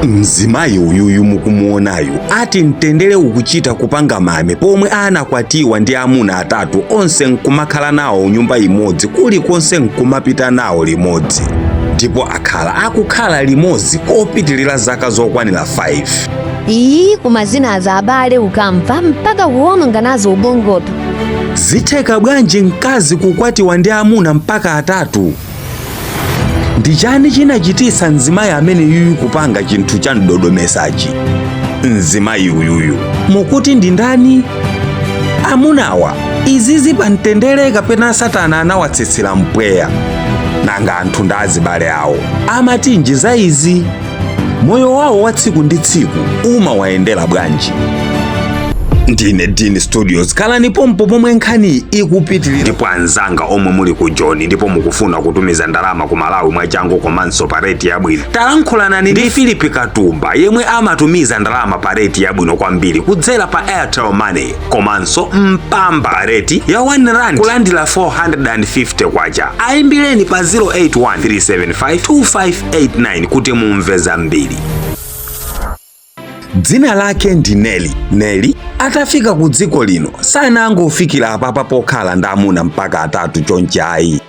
Mzimayi uyuyu mukumuonayu ati mtendere ukuchita kupanga mame pomwe anakwatiwa ndi amuna atatu onse nkumakhala nawo nyumba imodzi kulikonse nkumapita nawo limodzi ndipo akhala akukhala limodzi kopitilira zaka zokwanira 5. Kumazina aza abale ukamva mpaka kuwononga nazo ubongoto. Zitheka bwanji mkazi kukwatiwa ndi amuna mpaka atatu? Ndi chani chinachitisa mzimayi amene yuyu kupanga chinthu cha mdodomesachi? Mzimayi uyuyu mukuti ndi ndani? Amunawa izizi pa mtendere kapena Satana anawatsitsira mpweya? Nanga anthu ndi azibale awo amatinji za izi? Moyo wawo wa tsiku ndi tsiku umawayendera bwanji? Ndine Dini Studios, khalani pompo pomwe nkhani ikupitilira. Ndipo anzanga omwe muli ku Joni ndipo mukufuna kutumiza ndalama ku Malawi mwachangu komanso pa rate yabwino, talankhulani ndi Philip Katumba yemwe amatumiza ndalama pa rate yabwino kwambiri kudzera pa Airtel Money komanso mpamba pa rate ya 1 rand kulandira 450 kwacha. Ayimbireni pa 0813752589 kuti mumve zambiri. Dzina lake ndi Neli. Neli atafika ku dziko lino sanangofikira apapa pokhala ndi amuna mpaka atatu chonchayi.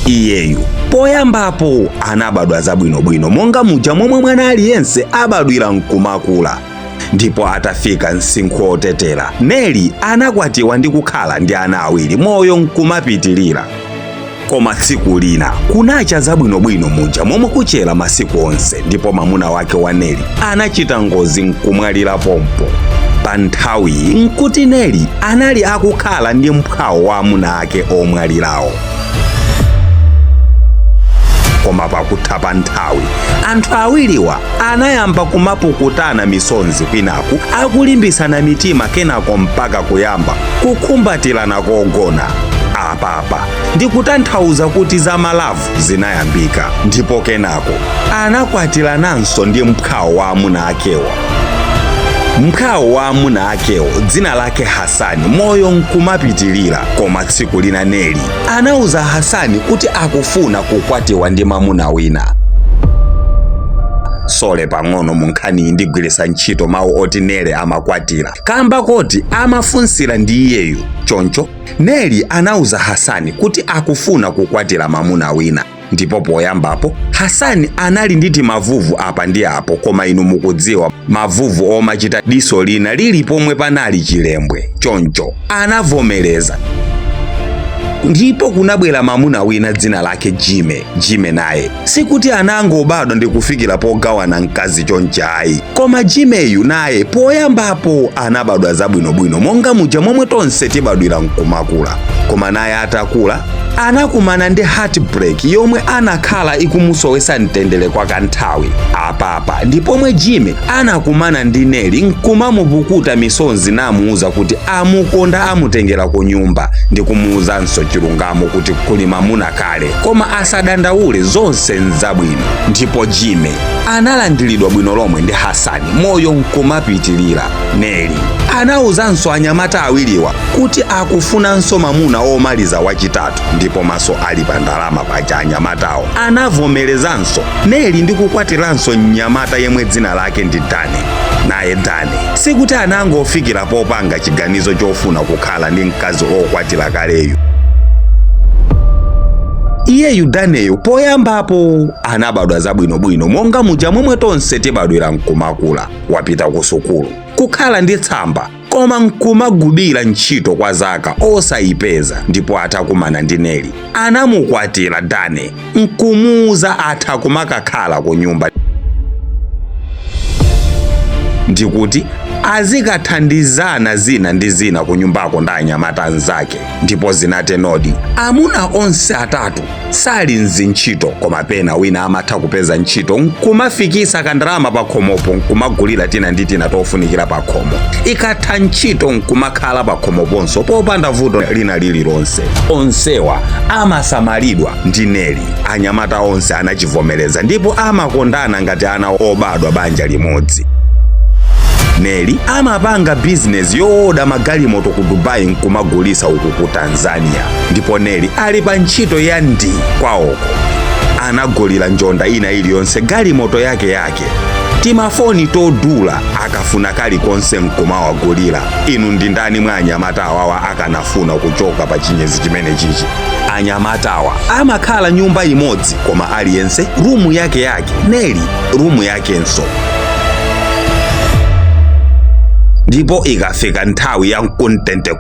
Iyeyu poyambapo anabadwa zabwinobwino monga muja momwe mwana aliyense abadwira nkumakula. Ndipo atafika msinkhu otetera, Neli anakwatiwa ndi kukhala ndi ana awiri moyo nkumapitilira. Koma tsiku lina kunacha zabwinobwino muja momwe kuchera masiku onse, ndipo mamuna wake wa Neli anachita ngozi nkumwalira pompo. Pa nthawi nkuti Neli anali akukhala ndi mphawo wa amuna ake omwalirawo. Koma pakutha pa nthawi anthu awiriwa anayamba kumapukutana misonzi kwinaku, akulimbisana mitima kenako mpaka kuyamba kukhumbatirana kogona. Apapa ndikutanthauza kuti za malavu zinayambika. Ndipo kenako anakwatirananso ndi mphawo wa amuna akewo. Mphawo wa amuna akewo dzina lake Hasani, moyo nkumapitilira. Koma tsiku lina Neli anauza Hasani kuti akufuna kukwatiwa ndi mamuna wina. Sole pang'ono munkhani ndigwirisa ntchito mawu oti Neli amakwatira, kamba koti amafunsira ndi iyeyu. Choncho Neli anauza Hasani kuti akufuna kukwatira mamuna wina. Ndipo poyambapo Hasani anali nditi mavuvu apa ndi apo, koma inu mukudziwa mavuvu omachita diso lina lili pomwe panali chilembwe. Choncho anavomereza. Ndipo kunabwera mamuna wina dzina lake Jime. Jime naye sikuti anangobadwa ndi kufikira pogawana mkazi chonchayi, koma Jimeyu naye poyambapo anabadwa zabwinobwino monga muja momwe tonse tibadwira nkumakula. Koma naye atakula anakumana ndi heartbreak yomwe anakhala ikumusowesa mtendere kwa kanthawi. Apapa ndipomwe Jime anakumana ndi Neli nkumamupukuta misonzi namuuza kuti amukonda, amutengera ku nyumba ndi kumuuzanso chilungamo kuti kuli mamuna kale koma asadandaule, zonse nzabwino. Ndipo Jime analandiridwa bwino lomwe ndi Hasani, moyo nkumapitilira. Neli anauzanso anyamata awiriwa kuti akufunanso mamuna omaliza wachitatu, ndipo maso ali pa ndalama paja anyamatawo anavomerezanso Neli ndi kukwatiranso mnyamata yemwe dzina lake ndi Dane. Naye Dane sikuti anangofikira popanga chiganizo chofuna kukhala ndi mkazi okwatira kaleyu. Iyeyu Daneyo poyambapo anabadwa zabwinobwino monga muja momwe tonse tibadwira nkumakula. Wapita ku sukulu kukhala ndi tsamba, koma nkumagubira ntchito kwa zaka osayipeza. Ndipo atakumana ndi Neli anamukwatira Dane nkumuuza atha kumakakhala ku nyumba, ndikuti azikathandizana zina ndi zina ku nyumbako ndi anyamata anzake. Ndipo zinate nodi amuna onse atatu sali nzintchito, koma pena wina amatha kupeza ntchito nkumafikisa kandalama pa khomopo nkumagulira tina ndi tina tofunikira pa khomo. Ikatha ntchito nkumakhala pa khomoponso popanda vuto lina lililonse. Onsewa amasamalidwa ndi Neli. Anyamata onse anachivomereza ndipo amakondana ngati ana obadwa banja limodzi. Neli amapanga business yoda magalimoto ku Dubai nkumagulisa uku ku Tanzania. Ndipo Neli ali pa ntchito ya ndi kwawoko anagolera njonda ina iliyonse galimoto yake timafoni todula akafuna kalikonse nkumawagulira. Inu ndi ndani mwa anyamata awawa akanafuna kuchoka pa chinyezi chimene chichi? Anyamatawa amakhala nyumba imodzi koma aliyense rumu yake Neli rumu yakenso. Ndipo ikafika nthawi ya kuntente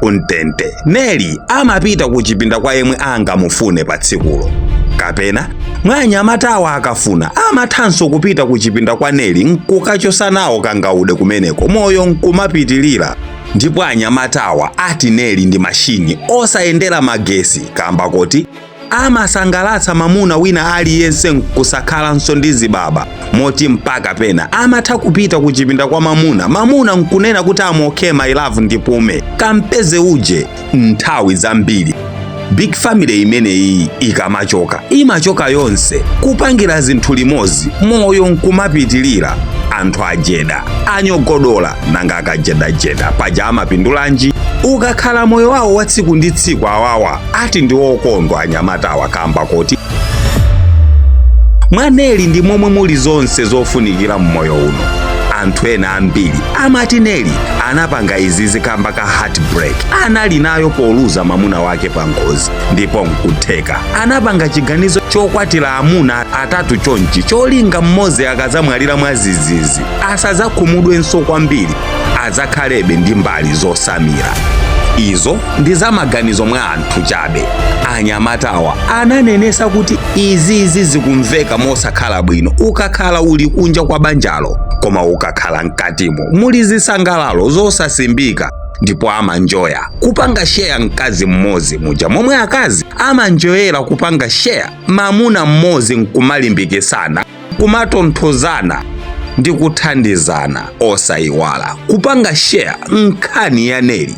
Neli amapita kuchipinda kwa yemwe angamufune pa tsikulo. Kapena mwa anyamatawa akafuna amathanso kupita kuchipinda kwa Neli nkukachosa nawo kangaude kumeneko moyo nkumapitilira. Ndipo anyamatawa ati Neli ndi mashini osayendera magesi kamba kuti amasangalatsa mamuna wina aliyense nkusakhalanso ndi zibaba moti mpaka pena amatha kupita kuchipinda kwa mamuna nkunena kuti amokhe my love ndipume kampeze uje. Nthawi zambiri big family imeneyi imachoka yonse kupangira zinthu limodzi moyo nkumapitilira. Anthu ajeda anyogodola nanga akajedajeda paja amapindulanji. Ukakhala moyo wawo wa tsiku ndi tsiku awawa ati ndi wokondwa anyamatawa kamba kuti mwa Neli ndi momwe muli zonse zofunikira mmoyo uno. Anthu ena ambiri amati Neli anapanga izizi kamba ka heartbreak anali nayo poluza mamuna wake pa ngozi, ndipo nkutheka anapanga chiganizo chokwatira amuna atatu chonchi cholinga mmodzi akazamwalira mwa zizizi asazakhumudwenso kwambiri, azakhalebe ndi mbali zosamira. Izo ndi zamaganizo mwa anthu chabe. Anyamatawa ananenesa kuti izizi zikumveka mosakhala bwino ukakhala uli kunja kwa banjalo, koma ukakhala mkatimo muli zisangalalo zosasimbika. Ndipo amanjoya kupanga share mkazi mmodzi muja momwe akazi amanjoyera kupanga share mamuna mmodzi nkumalimbikisana, kumatonthozana ndi kuthandizana osayiwala kupanga share nkhani ya Neli.